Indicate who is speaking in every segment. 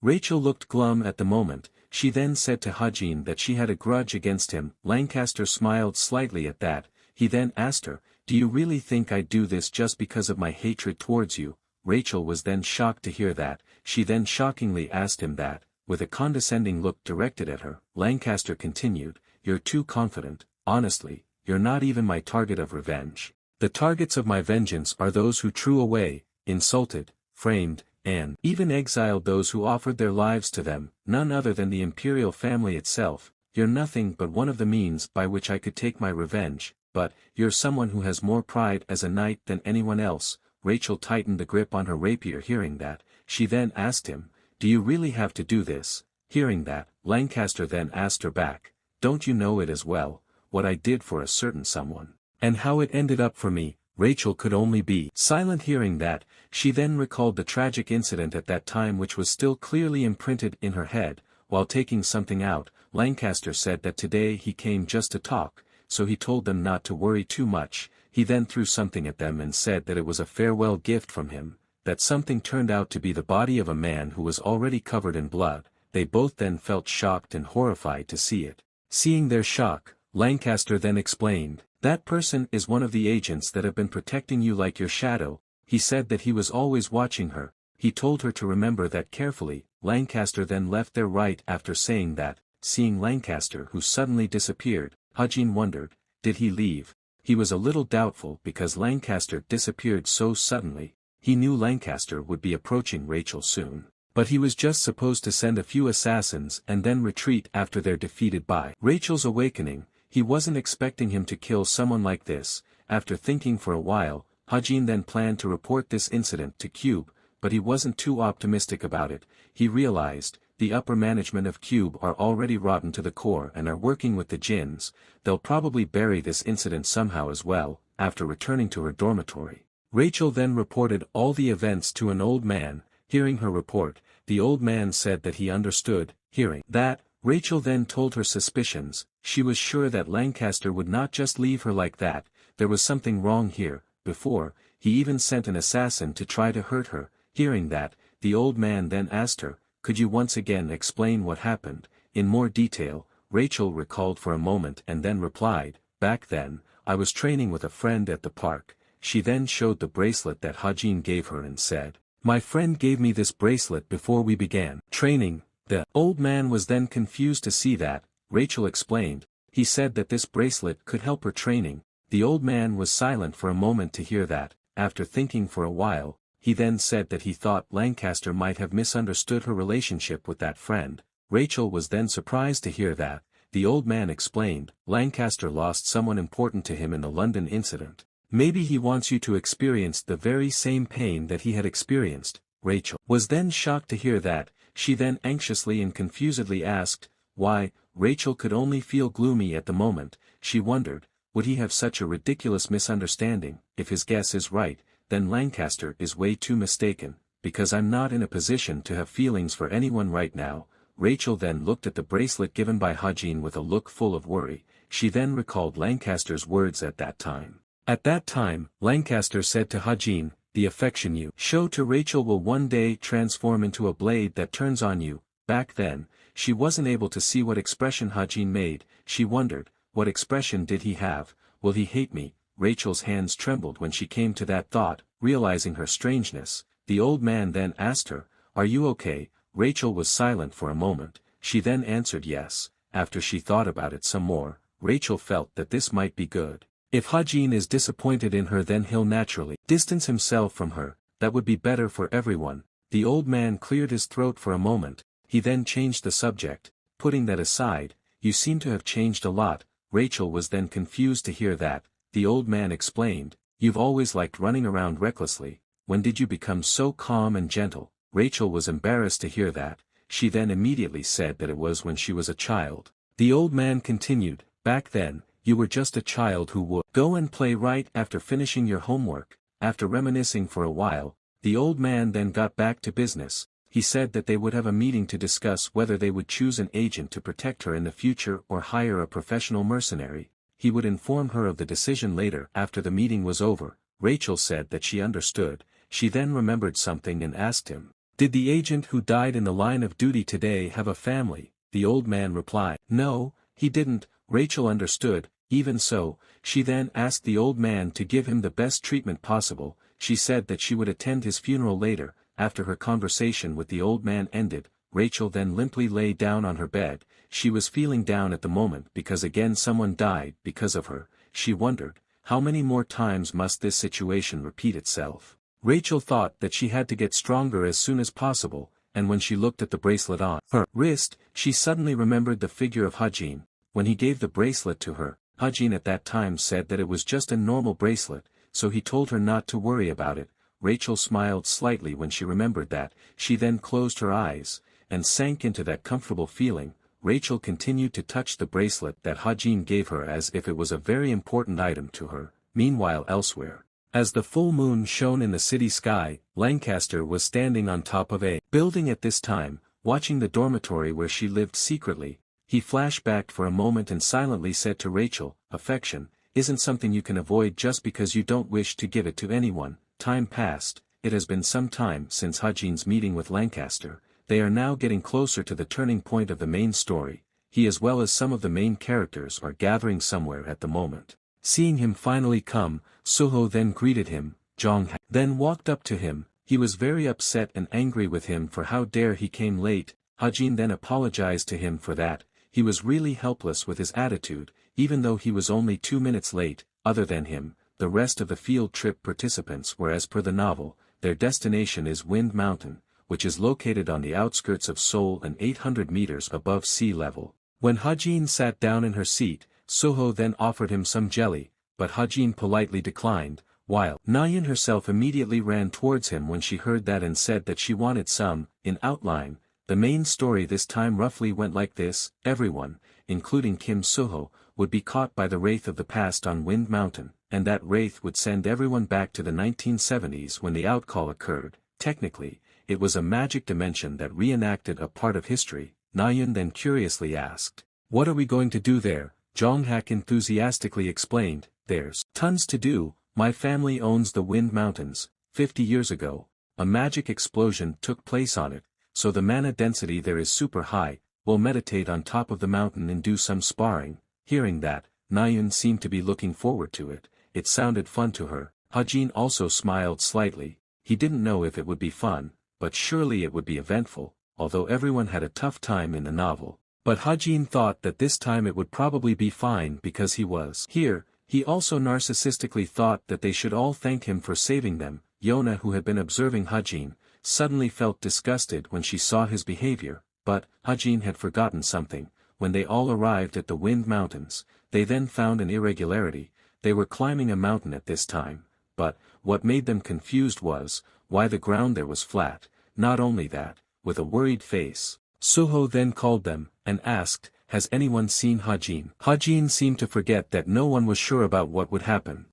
Speaker 1: Rachel looked glum at the moment. She then said to Hajin that she had a grudge against him. Lancaster smiled slightly at that. He then asked her, "Do you really think I'd do this just because of my hatred towards you?" Rachel was then shocked to hear that. She then shockingly asked him that, with a condescending look directed at her. Lancaster continued, "You're too confident, honestly, you're not even my target of revenge. The targets of my vengeance are those who threw away, insulted, framed, and even exiled those who offered their lives to them, none other than the imperial family itself. You're nothing but one of the means by which I could take my revenge, but, you're someone who has more pride as a knight than anyone else." Rachel tightened the grip on her rapier hearing that. She then asked him, "Do you really have to do this?" Hearing that, Lancaster then asked her back, "Don't you know it as well, what I did for a certain someone, and how it ended up for me?" Rachel could only be silent hearing that. She then recalled the tragic incident at that time which was still clearly imprinted in her head. While taking something out, Lancaster said that today he came just to talk, so he told them not to worry too much. He then threw something at them and said that it was a farewell gift from him. That something turned out to be the body of a man who was already covered in blood. They both then felt shocked and horrified to see it. Seeing their shock, Lancaster then explained, "That person is one of the agents that have been protecting you like your shadow." He said that he was always watching her. He told her to remember that carefully. Lancaster then left there right after saying that. Seeing Lancaster who suddenly disappeared, Hajin wondered, did he leave? He was a little doubtful because Lancaster disappeared so suddenly. He knew Lancaster would be approaching Rachel soon. But he was just supposed to send a few assassins and then retreat after they're defeated by Rachel's awakening. He wasn't expecting him to kill someone like this. After thinking for a while, Hajin then planned to report this incident to Cube, but he wasn't too optimistic about it. He realized, the upper management of Cube are already rotten to the core and are working with the jinns. They'll probably bury this incident somehow as well. After returning to her dormitory, Rachel then reported all the events to an old man. Hearing her report, the old man said that he understood. Hearing that, Rachel then told her suspicions. She was sure that Lancaster would not just leave her like that. There was something wrong here. Before, he even sent an assassin to try to hurt her. Hearing that, the old man then asked her, "Could you once again explain what happened, in more detail?" Rachel recalled for a moment and then replied, "Back then, I was training with a friend at the park." She then showed the bracelet that Hajin gave her and said, "My friend gave me this bracelet before we began training." The old man was then confused to see that. Rachel explained, he said that this bracelet could help her training. The old man was silent for a moment to hear that. After thinking for a while, he then said that he thought Lancaster might have misunderstood her relationship with that friend. Rachel was then surprised to hear that. The old man explained, Lancaster lost someone important to him in the London incident. Maybe he wants you to experience the very same pain that he had experienced. Rachel was then shocked to hear that. She then anxiously and confusedly asked, why? Rachel could only feel gloomy at the moment. She wondered, would he have such a ridiculous misunderstanding? If his guess is right, then Lancaster is way too mistaken, because I'm not in a position to have feelings for anyone right now. Rachel then looked at the bracelet given by Hajin with a look full of worry. She then recalled Lancaster's words at that time. At that time, Lancaster said to Hajin, "The affection you show to Rachel will one day transform into a blade that turns on you." Back then, she wasn't able to see what expression Hajin made. She wondered, what expression did he have? Will he hate me? Rachel's hands trembled when she came to that thought. Realizing her strangeness, the old man then asked her, "Are you okay?" Rachel was silent for a moment. She then answered yes. After she thought about it some more, Rachel felt that this might be good. If Hajin is disappointed in her, then he'll naturally distance himself from her. That would be better for everyone. The old man cleared his throat for a moment. He then changed the subject, putting that aside. "You seem to have changed a lot." Rachel was then confused to hear that. The old man explained, "You've always liked running around recklessly. When did you become so calm and gentle?" Rachel was embarrassed to hear that. She then immediately said that it was when she was a child. The old man continued, "Back then, you were just a child who would go and play right after finishing your homework." After reminiscing for a while, the old man then got back to business. He said that they would have a meeting to discuss whether they would choose an agent to protect her in the future or hire a professional mercenary. He would inform her of the decision later. After the meeting was over, Rachel said that she understood. She then remembered something and asked him, Did the agent who died in the line of duty today have a family? The old man replied. No, he didn't. Rachel understood. Even so, she then asked the old man to give him the best treatment possible. She said that she would attend his funeral later. After her conversation with the old man ended, Rachel then limply lay down on her bed. She was feeling down at the moment because again someone died because of her. She wondered, how many more times must this situation repeat itself? Rachel thought that she had to get stronger as soon as possible, and when she looked at the bracelet on her wrist, she suddenly remembered the figure of Hajin. When he gave the bracelet to her, Hajin at that time said that it was just a normal bracelet, so he told her not to worry about it. Rachel smiled slightly when she remembered that. She then closed her eyes, and sank into that comfortable feeling. Rachel continued to touch the bracelet that Hajin gave her as if it was a very important item to her. Meanwhile elsewhere, as the full moon shone in the city sky, Lancaster was standing on top of a building at this time, watching the dormitory where she lived secretly. He flashed back for a moment and silently said to Rachel, affection isn't something you can avoid just because you don't wish to give it to anyone. Time passed. It has been some time since Hajin's meeting with Lancaster. They are now getting closer to the turning point of the main story. He as well as some of the main characters are gathering somewhere at the moment. Seeing him finally come, Suho then greeted him. Jong then walked up to him. He was very upset and angry with him for how dare he came late. Hajin then apologized to him for that. He was really helpless with his attitude, even though he was only 2 minutes late. Other than him, the rest of the field trip participants were as per the novel. Their destination is Wind Mountain, which is located on the outskirts of Seoul and 800 meters above sea level. When Hajin sat down in her seat, Suho then offered him some jelly, but Hajin politely declined, while Nayeon herself immediately ran towards him when she heard that and said that she wanted some. In outline, the main story this time roughly went like this: everyone, including Kim Suho, would be caught by the wraith of the past on Wind Mountain, and that wraith would send everyone back to the 1970s when the outcall occurred. Technically, it was a magic dimension that reenacted a part of history. Nayeon then curiously asked, "What are we going to do there?" Jong-hak enthusiastically explained, "There's tons to do. My family owns the Wind Mountains. 50 years ago, a magic explosion took place on it, so the mana density there is super high. We'll meditate on top of the mountain and do some sparring." Hearing that, Nayeon seemed to be looking forward to it. It sounded fun to her. Hajin also smiled slightly. He didn't know if it would be fun, but surely it would be eventful, although everyone had a tough time in the novel. But Hajin thought that this time it would probably be fine because he was here. He also narcissistically thought that they should all thank him for saving them. Yona, who had been observing Hajin, suddenly felt disgusted when she saw his behavior, but Hajin had forgotten something. When they all arrived at the Wind Mountains, they then found an irregularity. They were climbing a mountain at this time, but what made them confused was why the ground there was flat. Not only that, with a worried face, Suho then called them, and asked, "Has anyone seen Hajin?" Hajin seemed to forget that no one was sure about what would happen.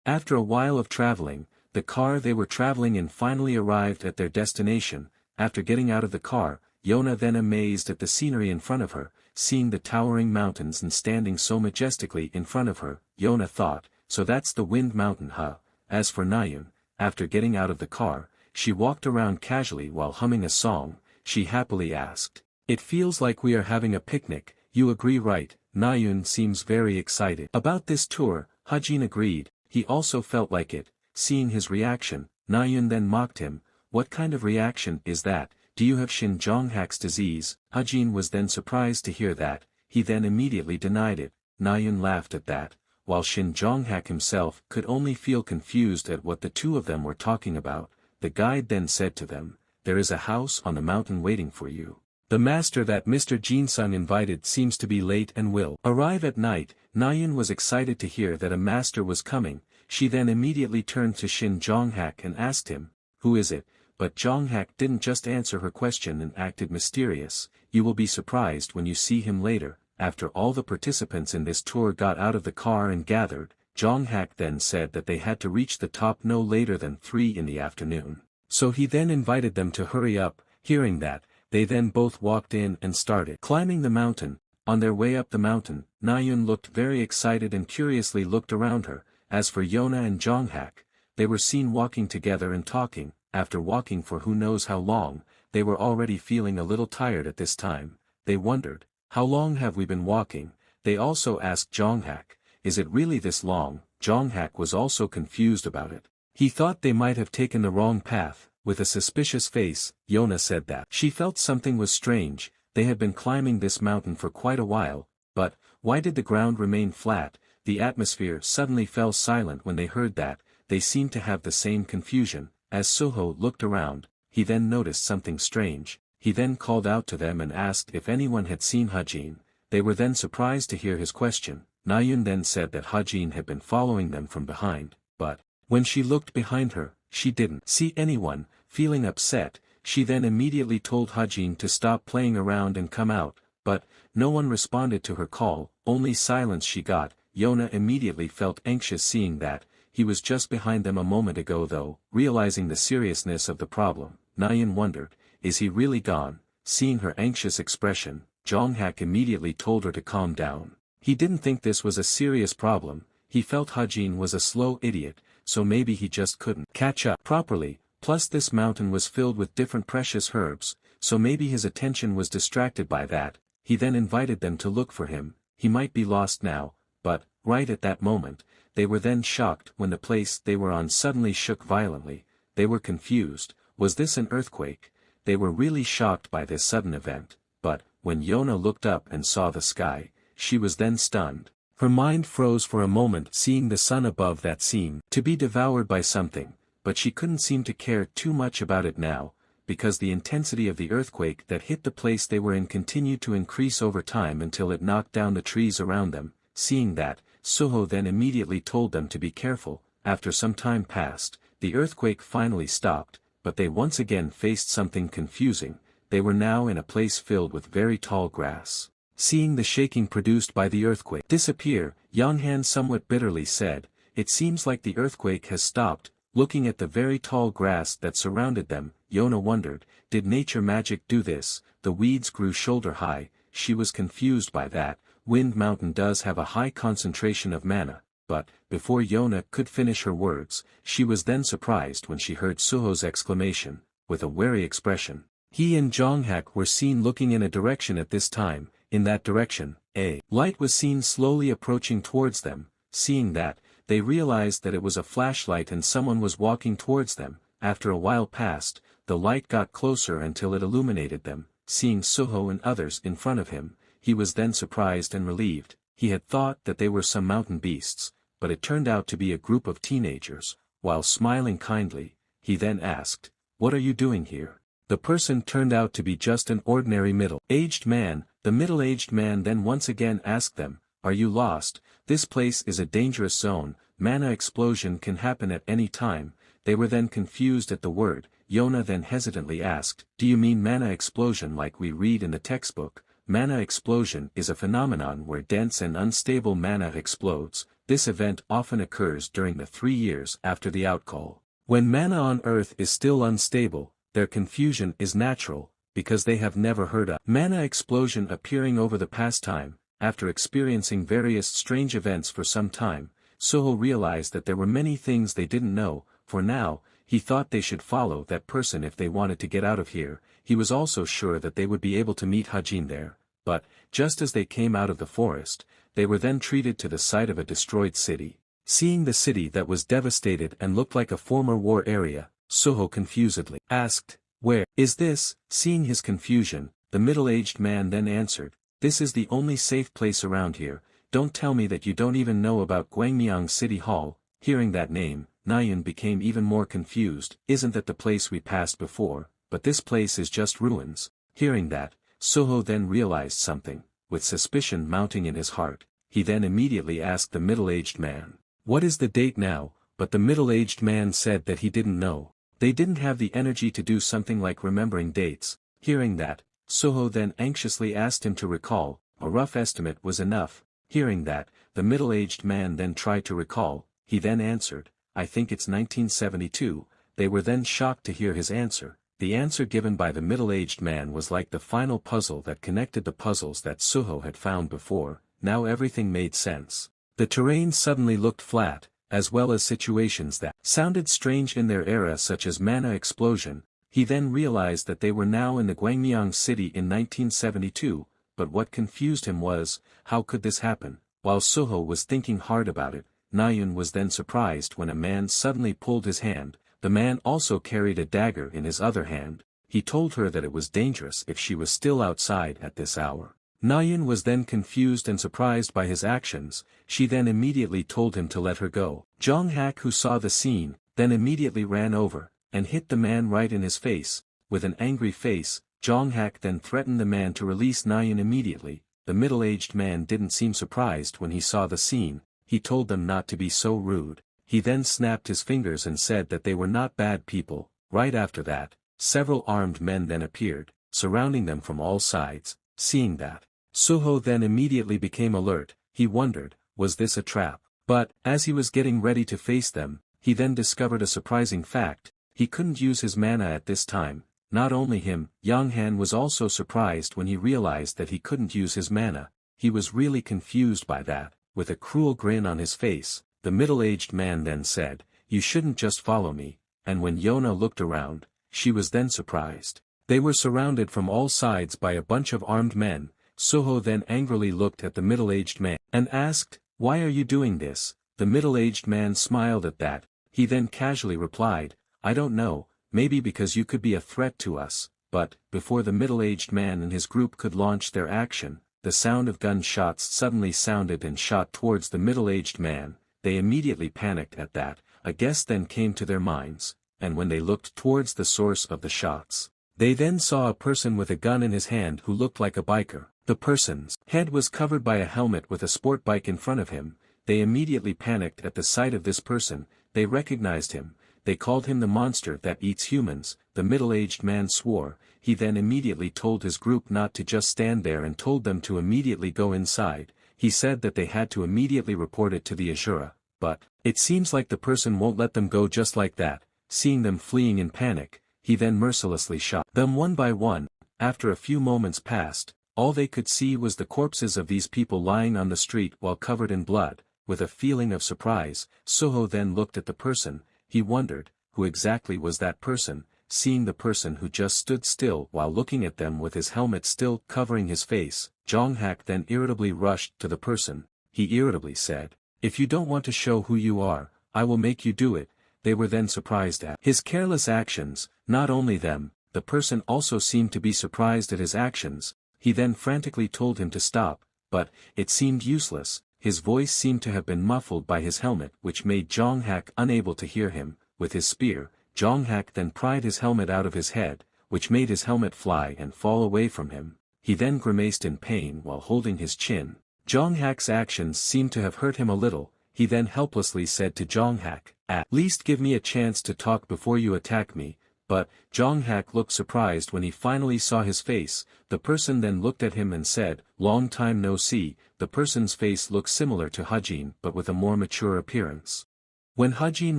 Speaker 1: After a while of traveling, the car they were traveling in finally arrived at their destination. After getting out of the car, Yona then amazed at the scenery in front of her, seeing the towering mountains and standing so majestically in front of her. Yona thought, so that's the Wind Mountain, huh? As for Nayeon, after getting out of the car, she walked around casually while humming a song. She happily asked, "It feels like we are having a picnic, you agree, right?" Nayeon seems very excited about this tour. Hajin agreed. He also felt like it. Seeing his reaction, Nayeon then mocked him. "What kind of reaction is that? Do you have Shin Jong-hak's disease?" Hajin was then surprised to hear that. He then immediately denied it. Nayeon laughed at that, while Shin Jong-hak himself could only feel confused at what the two of them were talking about. The guide then said to them, "There is a house on the mountain waiting for you. The master that Mr. Jin-sung invited seems to be late and will arrive at night." Nayeon was excited to hear that a master was coming. She then immediately turned to Shin Jong-hak and asked him, "Who is it?" But Jong-hak didn't just answer her question and acted mysterious. "You will be surprised when you see him later." After all the participants in this tour got out of the car and gathered, Jong-hak then said that they had to reach the top no later than 3 in the afternoon. So he then invited them to hurry up. Hearing that, they then both walked in and started climbing the mountain. On their way up the mountain, Nayeon looked very excited and curiously looked around her. As for Yona and Jong-hak, they were seen walking together and talking. After walking for who knows how long, they were already feeling a little tired at this time. They wondered, how long have we been walking? They also asked Jonghak, is it really this long? Jonghak was also confused about it. He thought they might have taken the wrong path. With a suspicious face, Yona said that she felt something was strange. They had been climbing this mountain for quite a while, but why did the ground remain flat? The atmosphere suddenly fell silent when they heard that. They seemed to have the same confusion. As Suho looked around, he then noticed something strange. He then called out to them and asked if anyone had seen Hajin. They were then surprised to hear his question. Nayun then said that Hajin had been following them from behind, but when she looked behind her, she didn't see anyone. Feeling upset, she then immediately told Hajin to stop playing around and come out, but no one responded to her call, only silence she got. Yona immediately felt anxious seeing that. He was just behind them a moment ago though. Realizing the seriousness of the problem, Nayun wondered, is he really gone? Seeing her anxious expression, Jonghak immediately told her to calm down. He didn't think this was a serious problem. He felt Hajin was a slow idiot, so maybe he just couldn't catch up properly. Plus this mountain was filled with different precious herbs, so maybe his attention was distracted by that. He then invited them to look for him. He might be lost now, but, right at that moment, they were then shocked when the place they were on suddenly shook violently. They were confused. Was this an earthquake? They were really shocked by this sudden event, but, when Yona looked up and saw the sky, she was then stunned. Her mind froze for a moment seeing the sun above that seemed to be devoured by something, but she couldn't seem to care too much about it now, because the intensity of the earthquake that hit the place they were in continued to increase over time until it knocked down the trees around them. Seeing that, Suho then immediately told them to be careful. After some time passed, the earthquake finally stopped, but they once again faced something confusing. They were now in a place filled with very tall grass. Seeing the shaking produced by the earthquake disappear, Yonghan somewhat bitterly said, it seems like the earthquake has stopped. Looking at the very tall grass that surrounded them, Yona wondered, did nature magic do this? The weeds grew shoulder high. She was confused by that. Wind Mountain does have a high concentration of mana, but, before Yona could finish her words, she was then surprised when she heard Suho's exclamation, with a wary expression. He and Jonghak were seen looking in a direction at this time. In that direction, a light was seen slowly approaching towards them. Seeing that, they realized that it was a flashlight and someone was walking towards them. After a while passed, the light got closer until it illuminated them. Seeing Suho and others in front of him, he was then surprised and relieved. He had thought that they were some mountain beasts, but it turned out to be a group of teenagers. While smiling kindly, he then asked, what are you doing here? The person turned out to be just an ordinary middle-aged man. The middle-aged man then once again asked them, are you lost? This place is a dangerous zone. Mana explosion can happen at any time. They were then confused at the word. Yona then hesitantly asked, do you mean mana explosion like we read in the textbook? Mana explosion is a phenomenon where dense and unstable mana explodes. This event often occurs during the 3 years after the outcall. When mana on Earth is still unstable, their confusion is natural, because they have never heard a mana explosion appearing over the past time. After experiencing various strange events for some time, Suho realized that there were many things they didn't know. For now, he thought they should follow that person if they wanted to get out of here. He was also sure that they would be able to meet Hajin there. But, just as they came out of the forest, they were then treated to the sight of a destroyed city. Seeing the city that was devastated and looked like a former war area, Suho confusedly asked, where is this? Seeing his confusion, the middle-aged man then answered, this is the only safe place around here. Don't tell me that you don't even know about Gwangmyeong City Hall. Hearing that name, Nayun became even more confused. Isn't that the place we passed before? But this place is just ruins. Hearing that, Suho then realized something. With suspicion mounting in his heart, he then immediately asked the middle-aged man, what is the date now? But the middle-aged man said that he didn't know. They didn't have the energy to do something like remembering dates. Hearing that, Suho then anxiously asked him to recall. A rough estimate was enough. Hearing that, the middle-aged man then tried to recall. He then answered, I think it's 1972. They were then shocked to hear his answer. The answer given by the middle-aged man was like the final puzzle that connected the puzzles that Suho had found before. Now everything made sense. The terrain suddenly looked flat, as well as situations that sounded strange in their era such as mana explosion. He then realized that they were now in the Gwangmyeong city in 1972, but what confused him was, how could this happen? While Suho was thinking hard about it, Nayun was then surprised when a man suddenly pulled his hand. The man also carried a dagger in his other hand. He told her that it was dangerous if she was still outside at this hour. Nayun was then confused and surprised by his actions. She then immediately told him to let her go. Jong-hak, who saw the scene, then immediately ran over, and hit the man right in his face. With an angry face, Jong-hak then threatened the man to release Nayun immediately. The middle-aged man didn't seem surprised when he saw the scene. He told them not to be so rude. He then snapped his fingers and said that they were not bad people. Right after that, several armed men then appeared, surrounding them from all sides. Seeing that, Suho then immediately became alert. He wondered, was this a trap? But, as he was getting ready to face them, he then discovered a surprising fact. He couldn't use his mana at this time. Not only him, Yang-han was also surprised when he realized that he couldn't use his mana. He was really confused by that. With a cruel grin on his face, the middle-aged man then said, "You shouldn't just follow me," and when Yona looked around, she was then surprised. They were surrounded from all sides by a bunch of armed men. Suho then angrily looked at the middle-aged man, and asked, "Why are you doing this?" The middle-aged man smiled at that. He then casually replied, "I don't know, maybe because you could be a threat to us," but, before the middle-aged man and his group could launch their action, the sound of gunshots suddenly sounded and shot towards the middle-aged man. They immediately panicked at that. A guess then came to their minds, and when they looked towards the source of the shots, they then saw a person with a gun in his hand who looked like a biker. The person's head was covered by a helmet with a sport bike in front of him. They immediately panicked at the sight of this person. They recognized him. They called him the monster that eats humans. The middle-aged man swore. He then immediately told his group not to just stand there and told them to immediately go inside. He said that they had to immediately report it to the Ashura, but it seems like the person won't let them go just like that. Seeing them fleeing in panic, he then mercilessly shot them one by one. After a few moments passed, all they could see was the corpses of these people lying on the street while covered in blood. With a feeling of surprise, Suho then looked at the person. He wondered, who exactly was that person? Seeing the person who just stood still while looking at them with his helmet still covering his face, Jong-hak then irritably rushed to the person. He irritably said, "If you don't want to show who you are, I will make you do it." They were then surprised at his careless actions. Not only them, the person also seemed to be surprised at his actions. He then frantically told him to stop, but it seemed useless. His voice seemed to have been muffled by his helmet, which made Jong-hak unable to hear him. With his spear, Jong-hak then pried his helmet out of his head, which made his helmet fly and fall away from him. He then grimaced in pain while holding his chin. Jong-hak's actions seemed to have hurt him a little. He then helplessly said to Jong-hak, "At least give me a chance to talk before you attack me." But, Jong-hak looked surprised when he finally saw his face. The person then looked at him and said, "Long time no see." The person's face looked similar to Hajin but with a more mature appearance. When Hajin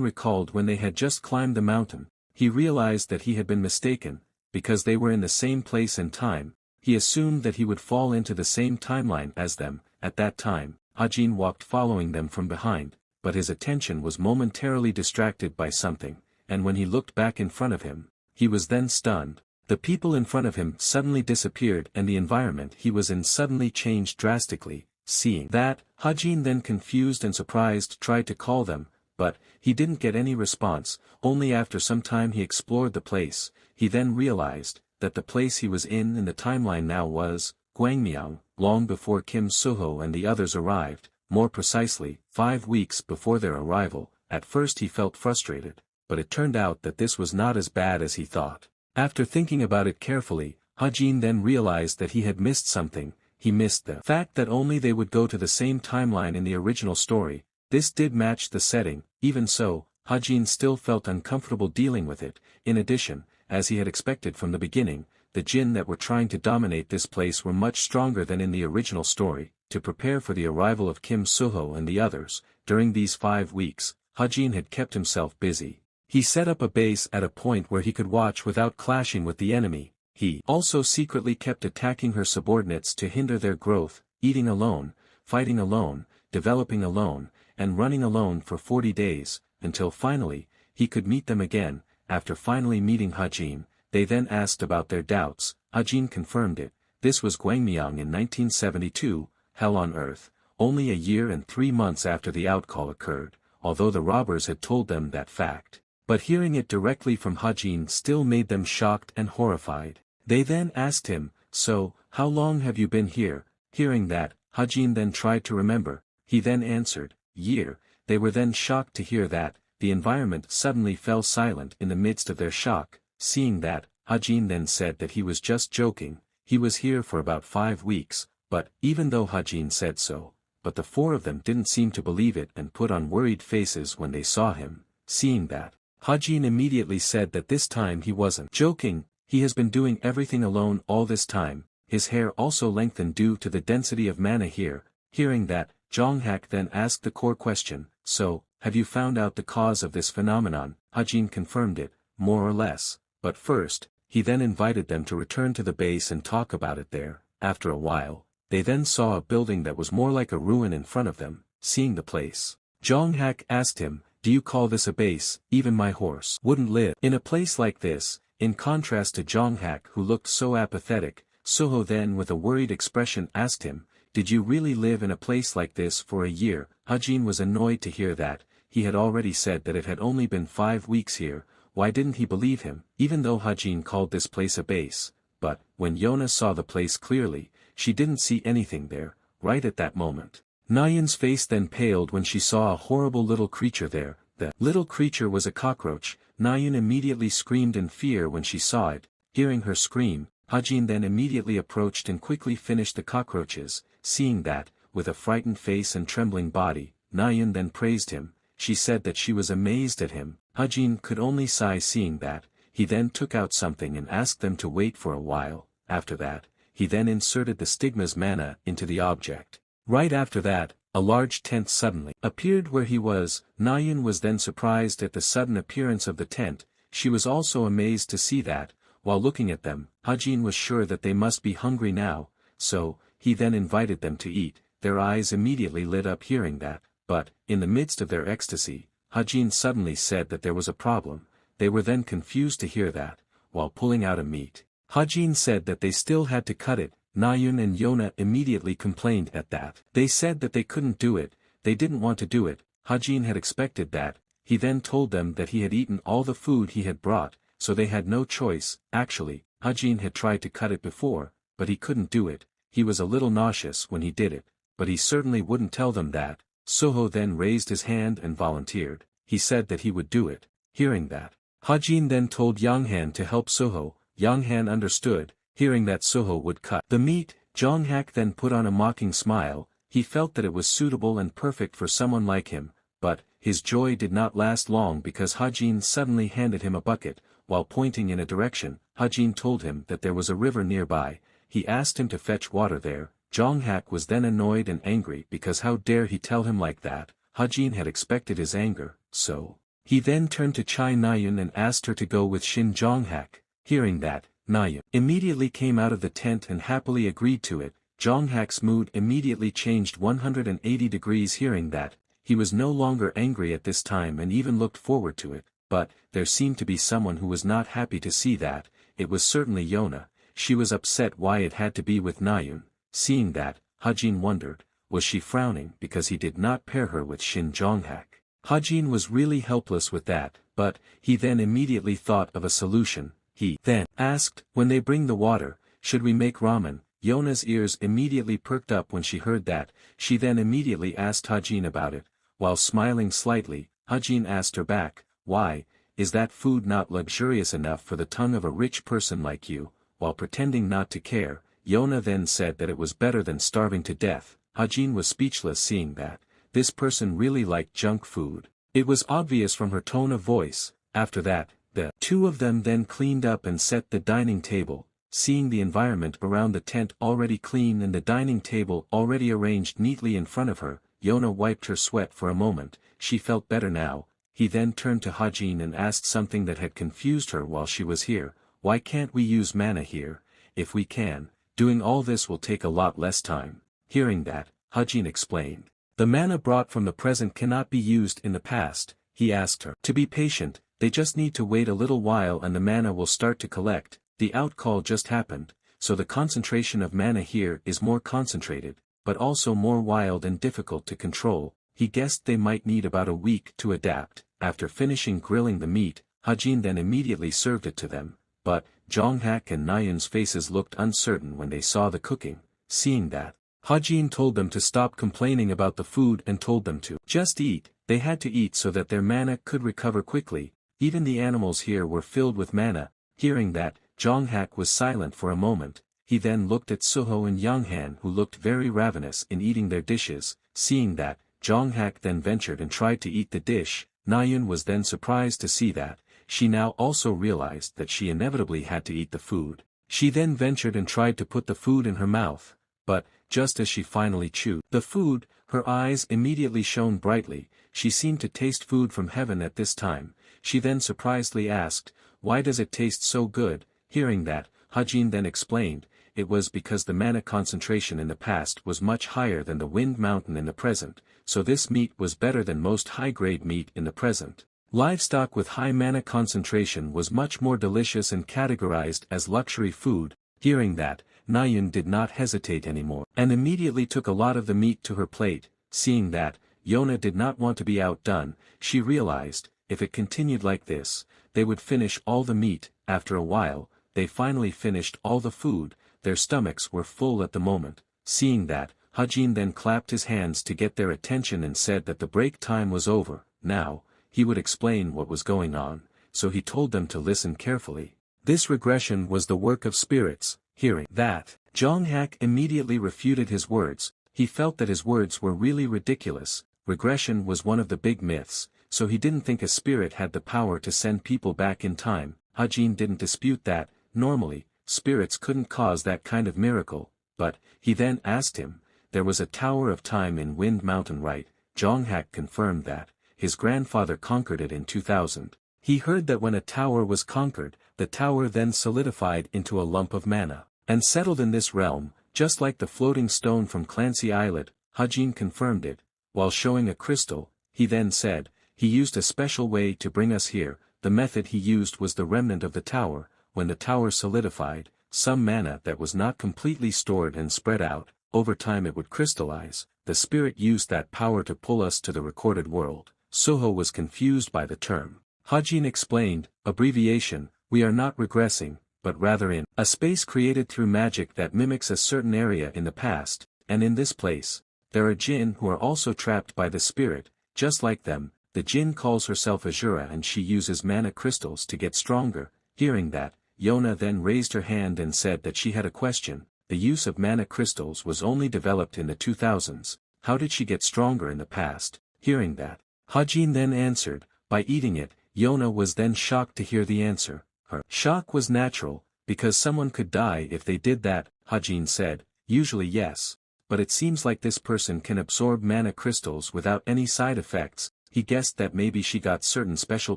Speaker 1: recalled when they had just climbed the mountain, he realized that he had been mistaken. Because they were in the same place and time, he assumed that he would fall into the same timeline as them. At that time, Hajin walked following them from behind, but his attention was momentarily distracted by something, and when he looked back in front of him, he was then stunned. The people in front of him suddenly disappeared and the environment he was in suddenly changed drastically. Seeing that, Hajin then confused and surprised tried to call them, but he didn't get any response. Only after some time he explored the place. He then realized that the place he was in the timeline now was Gwangmyeong, long before Kim Suho and the others arrived, more precisely, 5 weeks before their arrival. At first he felt frustrated, but it turned out that this was not as bad as he thought. After thinking about it carefully, Hajin then realized that he had missed something. He missed the fact that only they would go to the same timeline in the original story. This did match the setting. Even so, Hajin still felt uncomfortable dealing with it. In addition, as he had expected from the beginning, the jinn that were trying to dominate this place were much stronger than in the original story. To prepare for the arrival of Kim Suho and the others, during these 5 weeks, Hajin had kept himself busy. He set up a base at a point where he could watch without clashing with the enemy. He also secretly kept attacking her subordinates to hinder their growth, eating alone, fighting alone, developing alone, and running alone for 40 days, until finally, he could meet them again. After finally meeting Hajin, They then asked about their doubts. Hajin confirmed it. This was Gwangmyeong in 1972, hell on earth, only a year and 3 months after the outcall occurred, although the robbers had told them that fact. But hearing it directly from Hajin still made them shocked and horrified. They then asked him, "So, how long have you been here?" Hearing that, Hajin then tried to remember. He then answered, "Year." They were then shocked to hear that. The environment suddenly fell silent in the midst of their shock. Seeing that, Hajin then said that he was just joking. He was here for about 5 weeks, but, even though Hajin said so, but the 4 of them didn't seem to believe it and put on worried faces when they saw him. Seeing that, Hajin immediately said that this time he wasn't joking. He has been doing everything alone all this time. His hair also lengthened due to the density of mana here. Hearing that, Jonghak then asked the core question, "So, have you found out the cause of this phenomenon?" Hajin confirmed it, more or less. But first, he then invited them to return to the base and talk about it there. After a while, they then saw a building that was more like a ruin in front of them. Seeing the place, Jonghak asked him, "Do you call this a base? Even my horse wouldn't live in a place like this." In contrast to Jonghak, who looked so apathetic, Soho then with a worried expression asked him, "Did you really live in a place like this for a year?" Hajin was annoyed to hear that. He had already said that it had only been 5 weeks here. Why didn't he believe him, even though Hajin called this place a base? But, when Yona saw the place clearly, she didn't see anything there, right at that moment. Nayeon's face then paled when she saw a horrible little creature there. The little creature was a cockroach. Nayeon immediately screamed in fear when she saw it. Hearing her scream, Hajin then immediately approached and quickly finished the cockroaches. Seeing that, with a frightened face and trembling body, Nayeon then praised him. She said that she was amazed at him. Hajin could only sigh seeing that. He then took out something and asked them to wait for a while. After that, he then inserted the stigma's mana into the object. Right after that, a large tent suddenly appeared where he was. Nayeon was then surprised at the sudden appearance of the tent. She was also amazed to see that. While looking at them, Hajin was sure that they must be hungry now, so, he then invited them to eat. Their eyes immediately lit up hearing that, but, in the midst of their ecstasy, Hajin suddenly said that there was a problem. They were then confused to hear that. While pulling out a meat, Hajin said that they still had to cut it. Nayeon and Yona immediately complained at that. They said that they couldn't do it. They didn't want to do it. Hajin had expected that. He then told them that he had eaten all the food he had brought, so they had no choice. Actually, Hajin had tried to cut it before, but he couldn't do it. He was a little nauseous when he did it, but he certainly wouldn't tell them that. Soho then raised his hand and volunteered. He said that he would do it. Hearing that, Hajin then told Yonghan to help Soho. Yonghan understood. Hearing that Soho would cut the meat, Jonghak then put on a mocking smile. He felt that it was suitable and perfect for someone like him, but, his joy did not last long because Hajin suddenly handed him a bucket. While pointing in a direction, Hajin told him that there was a river nearby. He asked him to fetch water there. Jonghak was then annoyed and angry because how dare he tell him like that. Hajin had expected his anger, so, he then turned to Chai Nayeon and asked her to go with Shin Jonghak. Hearing that, Nayeon immediately came out of the tent and happily agreed to it. Jonghak's mood immediately changed 180 degrees hearing that. He was no longer angry at this time and even looked forward to it, but, there seemed to be someone who was not happy to see that. It was certainly Yona. She was upset why it had to be with Nayeon. Seeing that, Hajin wondered, was she frowning because he did not pair her with Shin Jonghak? Hajin was really helpless with that, but, he then immediately thought of a solution. He then asked, "When they bring the water, should we make ramen?" Yona's ears immediately perked up when she heard that. She then immediately asked Hajin about it. While smiling slightly, Hajin asked her back, "Why, is that food not luxurious enough for the tongue of a rich person like you?" While pretending not to care, Yona then said that it was better than starving to death. Hajin was speechless seeing that. This person really liked junk food. It was obvious from her tone of voice. After that, the 2 of them then cleaned up and set the dining table. Seeing the environment around the tent already clean and the dining table already arranged neatly in front of her, Yona wiped her sweat for a moment. She felt better now. He then turned to Hajin and asked something that had confused her while she was here. "Why can't we use mana here? If we can, doing all this will take a lot less time." Hearing that, Hajin explained. The mana brought from the present cannot be used in the past. He asked her to be patient. they just need to wait a little while and the mana will start to collect. The outcall just happened, so the concentration of mana here is more concentrated, but also more wild and difficult to control. He guessed they might need about a week to adapt. After finishing grilling the meat, Hajin then immediately served it to them, but Jonghak and Nayun's faces looked uncertain when they saw the cooking. Seeing that, Hajin told them to stop complaining about the food and told them to just eat. They had to eat so that their mana could recover quickly. Even the animals here were filled with mana. Hearing that, Jonghak was silent for a moment. He then looked at Suho and Yonghan, who looked very ravenous in eating their dishes. Seeing that, Jonghak then ventured and tried to eat the dish. Nayun was then surprised to see that. She now also realized that she inevitably had to eat the food. She then ventured and tried to put the food in her mouth. But, just as she finally chewed the food, her eyes immediately shone brightly. She seemed to taste food from heaven at this time. She then surprisedly asked, "Why does it taste so good?" Hearing that, Hajin then explained, it was because the mana concentration in the past was much higher than the Wind Mountain in the present, so this meat was better than most high-grade meat in the present. Livestock with high mana concentration was much more delicious and categorized as luxury food. Hearing that, Nayun did not hesitate anymore, and immediately took a lot of the meat to her plate. Seeing that, Yona did not want to be outdone. She realized, if it continued like this, they would finish all the meat. After a while, they finally finished all the food. Their stomachs were full at the moment. Seeing that, Hajin then clapped his hands to get their attention and said that the break time was over. Now, he would explain what was going on, so he told them to listen carefully. This regression was the work of spirits. Hearing that, Jonghak immediately refuted his words. He felt that his words were really ridiculous. Regression was one of the big myths, so he didn't think a spirit had the power to send people back in time. Hajin didn't dispute that. Normally, spirits couldn't cause that kind of miracle, but, he then asked him, there was a Tower of Time in Wind Mountain, right? Jonghak confirmed that. His grandfather conquered it in 2000. He heard that when a tower was conquered, the tower then solidified into a lump of mana, and settled in this realm, just like the floating stone from Clancy Islet. Hajin confirmed it. While showing a crystal, he then said, he used a special way to bring us here. The method he used was the remnant of the tower. When the tower solidified, some mana that was not completely stored and spread out, over time it would crystallize. The spirit used that power to pull us to the recorded world. Suho was confused by the term. Hajin explained, abbreviation, we are not regressing, but rather in a space created through magic that mimics a certain area in the past, and in this place, there are jinn who are also trapped by the spirit. Just like them, the jinn calls herself Azura and she uses mana crystals to get stronger. Hearing that, Yona then raised her hand and said that she had a question. The use of mana crystals was only developed in the 2000s. How did she get stronger in the past? Hearing that, Hajin then answered, by eating it. Yona was then shocked to hear the answer. Her shock was natural, because someone could die if they did that. Hajin said, usually yes, but it seems like this person can absorb mana crystals without any side effects. He guessed that maybe she got certain special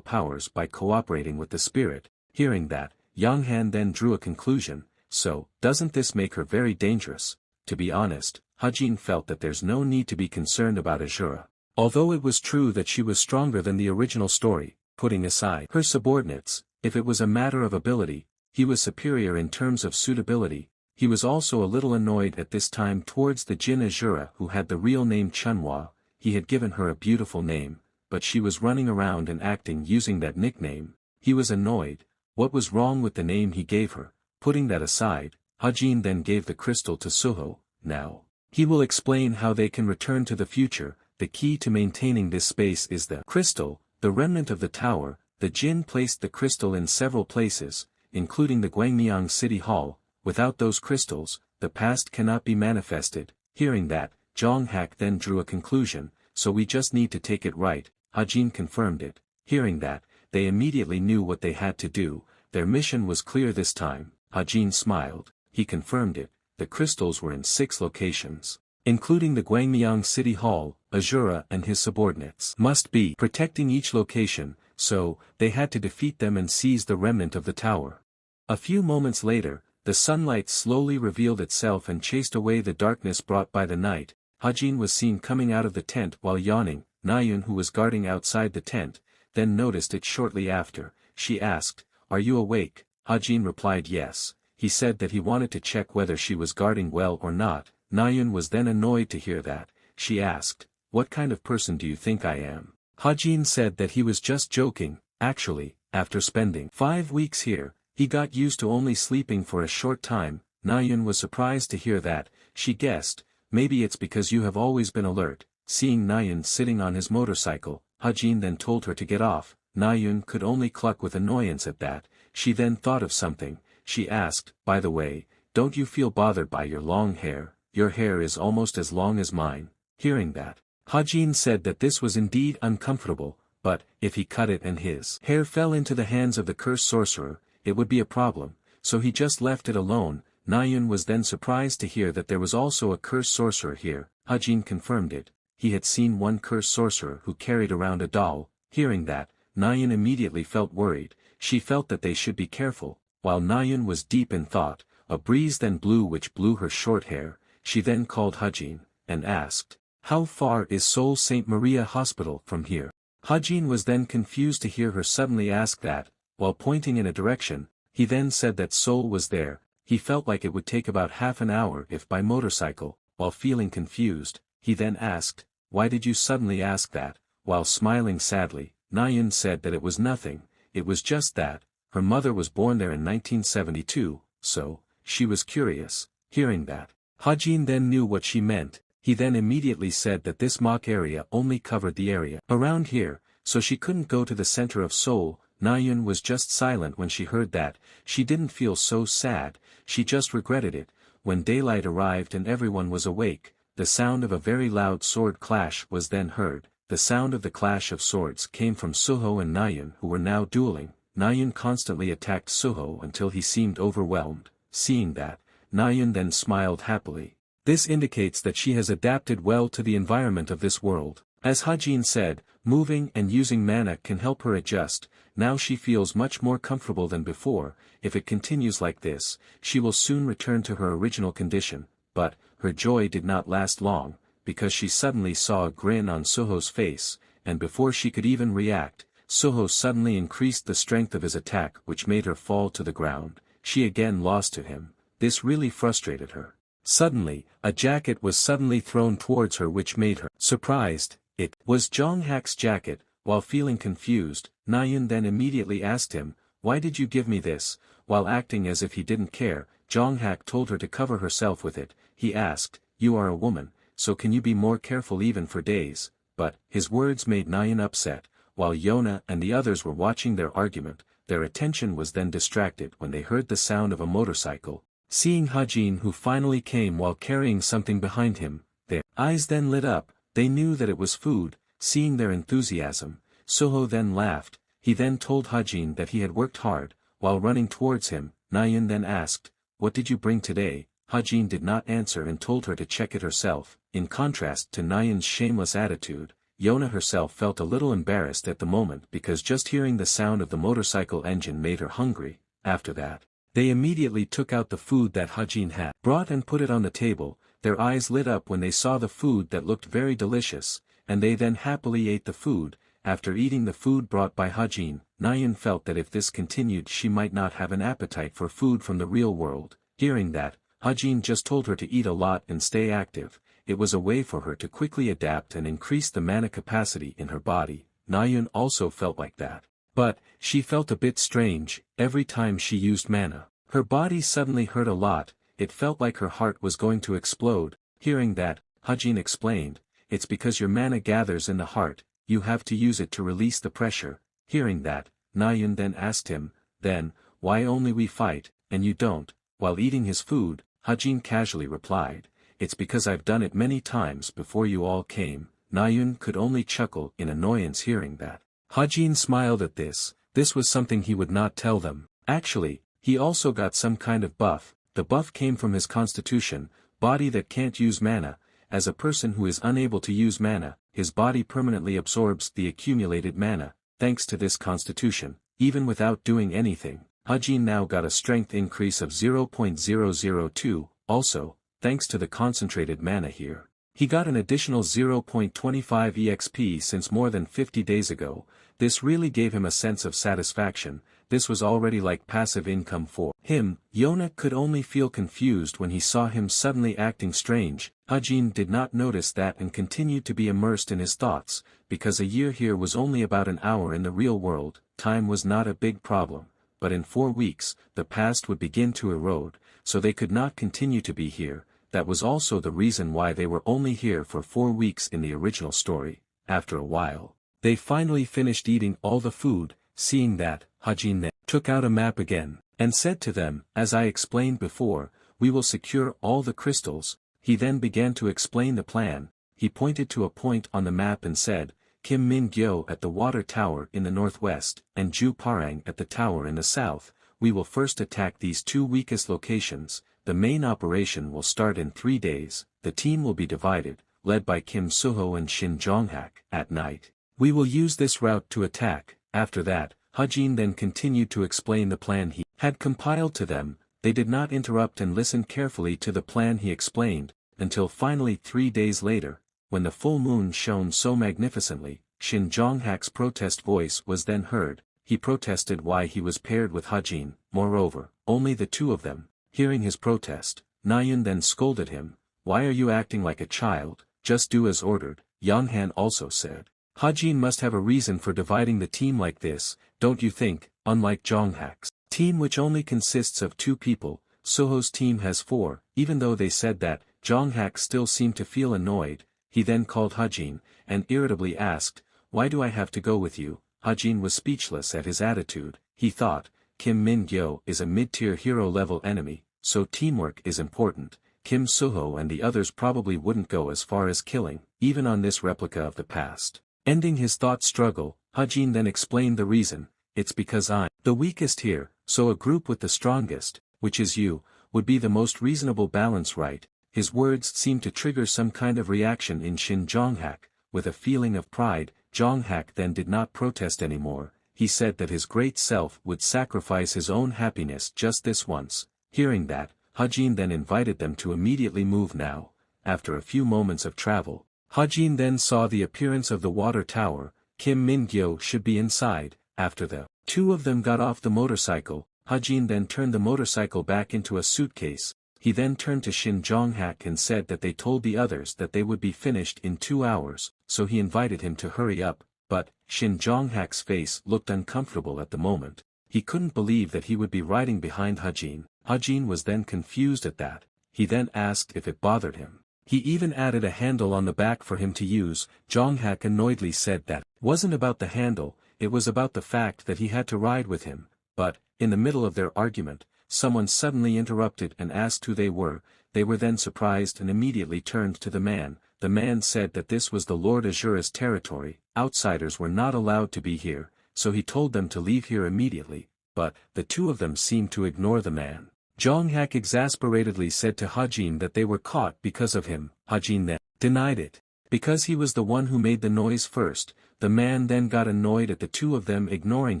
Speaker 1: powers by cooperating with the spirit. Hearing that, Yonghan then drew a conclusion, so, doesn't this make her very dangerous? To be honest, Hajin felt that there's no need to be concerned about Azura. Although it was true that she was stronger than the original story, putting aside her subordinates, if it was a matter of ability, he was superior in terms of suitability. He was also a little annoyed at this time towards the Jinn Azura who had the real name Chunhua. He had given her a beautiful name, but she was running around and acting using that nickname. He was annoyed. What was wrong with the name he gave her? Putting that aside, Hajin then gave the crystal to Suho. Now, he will explain how they can return to the future. The key to maintaining this space is the crystal, the remnant of the tower. The Jinn placed the crystal in several places, including the Gwangmyeong City Hall. Without those crystals, the past cannot be manifested. Hearing that, Jonghak then drew a conclusion, so we just need to take it right. Hajin confirmed it. Hearing that, they immediately knew what they had to do. Their mission was clear this time. Hajin smiled. He confirmed it. The crystals were in 6 locations, including the Gwangmyeong City Hall. Azura and his subordinates must be protecting each location, so they had to defeat them and seize the remnant of the tower. A few moments later, the sunlight slowly revealed itself and chased away the darkness brought by the night. Hajin was seen coming out of the tent while yawning. Nayun, who was guarding outside the tent, then noticed it shortly after. She asked, "Are you awake?" Hajin replied yes. He said that he wanted to check whether she was guarding well or not. Nayun was then annoyed to hear that. She asked, "What kind of person do you think I am?" Hajin said that he was just joking. Actually, after spending 5 weeks here, he got used to only sleeping for a short time. Nayun was surprised to hear that. She guessed, "Maybe it's because you have always been alert." Seeing Nayun sitting on his motorcycle, Hajin then told her to get off. Nayun could only cluck with annoyance at that. She then thought of something. She asked, "By the way, don't you feel bothered by your long hair? Your hair is almost as long as mine." Hearing that, Hajin said that this was indeed uncomfortable, but, if he cut it and his hair fell into the hands of the cursed sorcerer, it would be a problem, so he just left it alone. Nayun was then surprised to hear that there was also a cursed sorcerer here. Hajin confirmed it. He had seen one cursed sorcerer who carried around a doll. Hearing that, Nayun immediately felt worried. She felt that they should be careful. While Nayun was deep in thought, a breeze then blew which blew her short hair. She then called Hajin, and asked, "How far is Seoul St. Maria Hospital from here?" Hajin was then confused to hear her suddenly ask that. While pointing in a direction, he then said that Seoul was there. He felt like it would take about half an hour if by motorcycle. While feeling confused, he then asked, "Why did you suddenly ask that?" While smiling sadly, Nayun said that it was nothing, it was just that, her mother was born there in 1972, so, she was curious. Hearing that, Hajin then knew what she meant. He then immediately said that this mock area only covered the area around here, so she couldn't go to the center of Seoul. Nayun was just silent when she heard that. She didn't feel so sad, she just regretted it. When daylight arrived and everyone was awake, the sound of a very loud sword clash was then heard. The sound of the clash of swords came from Suho and Nayun who were now dueling. Nayun constantly attacked Suho until he seemed overwhelmed. Seeing that, Nayun then smiled happily. This indicates that she has adapted well to the environment of this world. As Hajin said, moving and using mana can help her adjust. Now she feels much more comfortable than before. If it continues like this, she will soon return to her original condition. But, her joy did not last long, because she suddenly saw a grin on Suho's face, and before she could even react, Suho suddenly increased the strength of his attack which made her fall to the ground. She again lost to him. This really frustrated her. Suddenly, a jacket was suddenly thrown towards her which made her surprised. It was Jong-hak's jacket. While feeling confused, Nayun then immediately asked him, "Why did you give me this?" While acting as if he didn't care, Jong-hak told her to cover herself with it. He asked, "You are a woman, so can you be more careful even for days?" But, his words made Nayun upset. While Yona and the others were watching their argument, their attention was then distracted when they heard the sound of a motorcycle. Seeing Hajin who finally came while carrying something behind him, their eyes then lit up. They knew that it was food. Seeing their enthusiasm, Suho then laughed. He then told Hajin that he had worked hard. While running towards him, Nayun then asked, "What did you bring today?" Hajin did not answer and told her to check it herself. In contrast to Nayun's shameless attitude, Yona herself felt a little embarrassed at the moment because just hearing the sound of the motorcycle engine made her hungry. After that, they immediately took out the food that Hajin had brought and put it on the table. Their eyes lit up when they saw the food that looked very delicious, and they then happily ate the food. After eating the food brought by Hajin, Nayun felt that if this continued she might not have an appetite for food from the real world. Hearing that, Hajin just told her to eat a lot and stay active. It was a way for her to quickly adapt and increase the mana capacity in her body. Nayun also felt like that. But, she felt a bit strange. Every time she used mana, her body suddenly hurt a lot. It felt like her heart was going to explode. Hearing that, Hajin explained, "It's because your mana gathers in the heart, you have to use it to release the pressure." Hearing that, Nayun then asked him, "Then, why only we fight, and you don't?" While eating his food, Hajin casually replied, "It's because I've done it many times before you all came." Nayun could only chuckle in annoyance hearing that. Hajin smiled at this. This was something he would not tell them. Actually, he also got some kind of buff. The buff came from his constitution, body that can't use mana. As a person who is unable to use mana, his body permanently absorbs the accumulated mana. Thanks to this constitution, even without doing anything, Hajin now got a strength increase of 0.002. Also, thanks to the concentrated mana here, He got an additional 0.25 EXP since more than 50 days ago. This really gave him a sense of satisfaction. This was already like passive income for him. Yona could only feel confused when he saw him suddenly acting strange. Hajin did not notice that and continued to be immersed in his thoughts, because a year here was only about an hour in the real world. Time was not a big problem, but in 4 weeks, the past would begin to erode, so they could not continue to be here. That was also the reason why they were only here for 4 weeks in the original story. After a while, they finally finished eating all the food. Seeing that, Hajin then took out a map again, and said to them, as I explained before, we will secure all the crystals. He then began to explain the plan. He pointed to a point on the map and said, Kim Min Gyo at the water tower in the northwest, and Ju Parang at the tower in the south. We will first attack these 2 weakest locations. The main operation will start in 3 days. The team will be divided, led by Kim Suho and Shin Jonghak. At night, we will use this route to attack. After that, Hajin then continued to explain the plan he had compiled to them. They did not interrupt and listened carefully to the plan he explained, until finally 3 days later, when the full moon shone so magnificently, Shin Jonghak's protest voice was then heard. He protested why he was paired with Hajin. Moreover, only the 2 of them. Hearing his protest, Nayun then scolded him, why are you acting like a child? Just do as ordered. Yonghan also said, Hajin must have a reason for dividing the team like this, don't you think? Unlike Jonghak's team, which only consists of 2 people, Soho's team has 4. Even though they said that, Jonghak still seemed to feel annoyed. He then called Hajin, and irritably asked, why do I have to go with you? Hajin was speechless at his attitude. He thought, Kim Min Gyo is a mid-tier hero-level enemy, so teamwork is important. Kim Suho and the others probably wouldn't go as far as killing, even on this replica of the past. Ending his thought struggle, Hajin then explained the reason. It's because I'm the weakest here, so a group with the strongest, which is you, would be the most reasonable balance, right? His words seemed to trigger some kind of reaction in Shin Jonghak. With a feeling of pride, Jonghak then did not protest anymore. He said that his great self would sacrifice his own happiness just this once. Hearing that, Hajin then invited them to immediately move now. After a few moments of travel, Hajin then saw the appearance of the water tower. Kim Min Gyo should be inside. After the 2 of them got off the motorcycle, Hajin then turned the motorcycle back into a suitcase. He then turned to Shin Jonghak and said that they told the others that they would be finished in 2 hours, so he invited him to hurry up. But, Shin Jonghak's face looked uncomfortable at the moment. He couldn't believe that he would be riding behind Hajin. Hajin was then confused at that. He then asked if it bothered him. He even added a handle on the back for him to use. Jonghak annoyedly said that it wasn't about the handle, it was about the fact that he had to ride with him. But, in the middle of their argument, someone suddenly interrupted and asked who they were. They were then surprised and immediately turned to the man. The man said that this was the Lord Azura's territory. Outsiders were not allowed to be here, so he told them to leave here immediately. But, the 2 of them seemed to ignore the man. Jonghak exasperatedly said to Hajin that they were caught because of him. Hajin then denied it. Because he was the one who made the noise first. The man then got annoyed at the 2 of them ignoring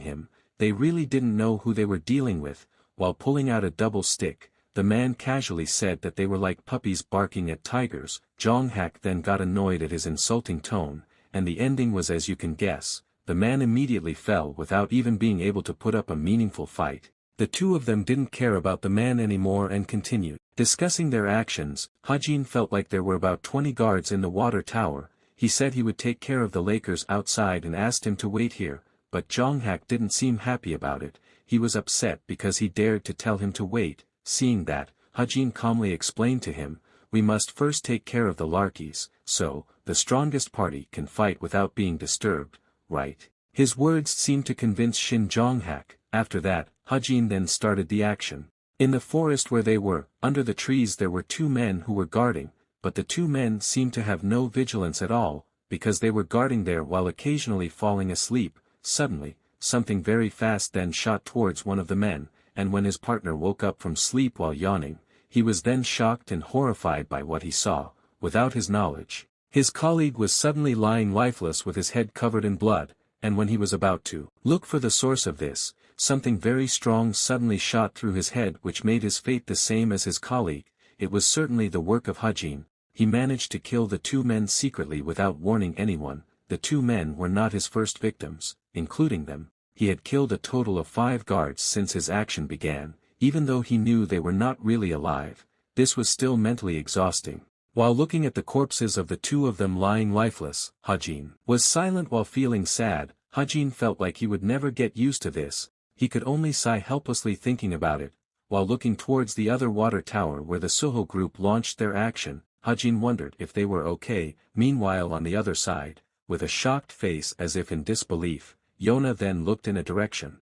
Speaker 1: him. They really didn't know who they were dealing with. While pulling out a double stick, the man casually said that they were like puppies barking at tigers. Jonghak then got annoyed at his insulting tone, and the ending was as you can guess. The man immediately fell without even being able to put up a meaningful fight. The 2 of them didn't care about the man anymore and continued discussing their actions. Hajin felt like there were about 20 guards in the water tower. He said he would take care of the Lakers outside and asked him to wait here, but Jonghak didn't seem happy about it. He was upset because he dared to tell him to wait. Seeing that, Hajin calmly explained to him, we must first take care of the Larkies, so, the strongest party can fight without being disturbed, right? His words seemed to convince Shin Jonghak. After that, Hajin then started the action. In the forest where they were, under the trees there were 2 men who were guarding, but the 2 men seemed to have no vigilance at all, because they were guarding there while occasionally falling asleep. Suddenly, something very fast then shot towards one of the men, and when his partner woke up from sleep while yawning, he was then shocked and horrified by what he saw. Without his knowledge, his colleague was suddenly lying lifeless with his head covered in blood, and when he was about to look for the source of this, something very strong suddenly shot through his head which made his fate the same as his colleague. It was certainly the work of Hajin. he managed to kill the 2 men secretly without warning anyone. The 2 men were not his first victims, including them. He had killed a total of 5 guards since his action began, even though he knew they were not really alive. This was still mentally exhausting. While looking at the corpses of the 2 of them lying lifeless, Hajin was silent while feeling sad. Hajin felt like he would never get used to this. He could only sigh helplessly thinking about it. While looking towards the other water tower where the Suho group launched their action, Hajin wondered if they were okay. Meanwhile on the other side, with a shocked face as if in disbelief, Yona then looked in a direction.